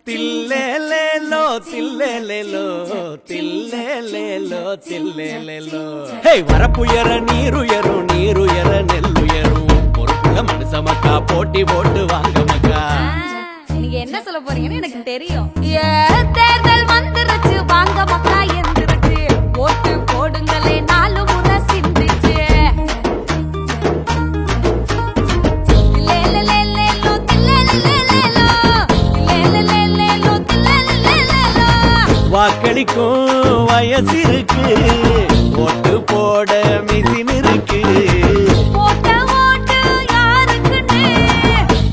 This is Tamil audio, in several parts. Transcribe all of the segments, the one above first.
தில்லேலேலோ தில்லேலேலோ தில்லேலேலோ தில்லேலேலோ ஹே வரப்புயர நீருயரும் நீருயர நெல்லுயரும் பொறுப்புள்ள மனுஷமக்கா போட்டி போட்டு வாங்க மக்கா. நீங்க என்ன சொல்ல போறீங்கன்னு எனக்கு தெரியும். தேர்தல் வந்துருச்சு வாங்க மக்கா எந்திருச்சு ஓட்டு போடுங்களே 4 முறை சிந்திச்சு. வாக்களிக்கும் வயசு இருக்கு ஓட்டு போட மிசின் இருக்கு. போட்ட ஓட்டு யாருக்குன்னு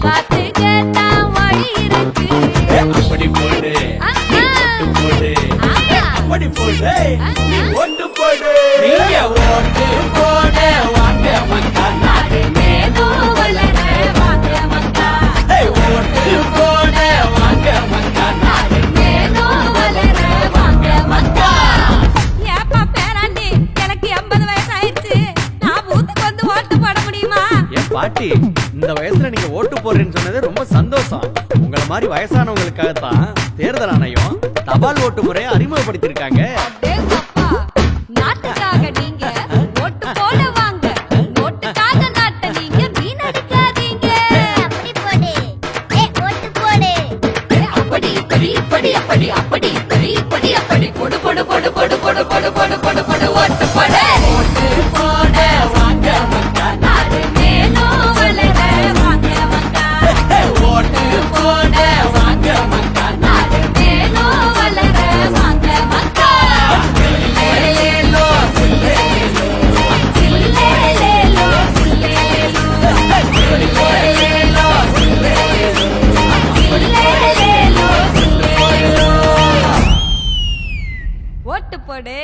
பார்த்து கேட்டா வழி இருக்கு. அப்படி போடு நீ ஓட்டு போடு அப்படி போடு நீ ஓட்டு போடு. நீங்க ஓட்டு போட வாங்க மக்கா நாடு மேலும் வளர வாங்க மக்கா. ஓட்டு போட வாங்க மக்கா நாடு மேலும் வளர வாங்க மக்கா. ஏப்பா பேராண்டி எனக்கு 80 வயசு ஆயிடுச்சு. நான் பூத்துக்கு வந்து ஓட்டு போட முடியுமா? என் பாட்டி இந்த வயசுல நீங்க ஓட்டு போடுறேன்னு சொன்னது ரொம்ப சந்தோஷம். உங்களை மாதிரி வயசானவங்களுக்காகத்தான் தேர்தல் ஆணையம் தபால் ஓட்டு முறையை அறிமுகப்படுத்திருக்காங்க. அடேங்கப்பா, நாட்டுக்காக நீங்க ஓட்டு போட வாங்க. நோட்டுக்காக நாட்டை நீங்க வீணடிக்காதீங்க. அப்படி போடு ஓட்டு போடு. அப்படி இப்படி இப்படி அப்படி அப்படி இப்படி இப்படி அப்படி போடு போடு போடு போடு போடு போடு போடு போடு போடு ஓட்டு போடு. ஓட்டு போட வாங்க மக்கா நாடு மேலும் வளர வாங்க மக்கா. ஓட்டு போட வாங்க மக்கா நாடு மேலும் வளர வாங்க மக்கா. சில்லேலேலோ சில்லேலேலோ சில்லேலேலோ சில்லேலேலோ சில்லேலேலோ சில்லேலேலோ. ஓட்டு போடு.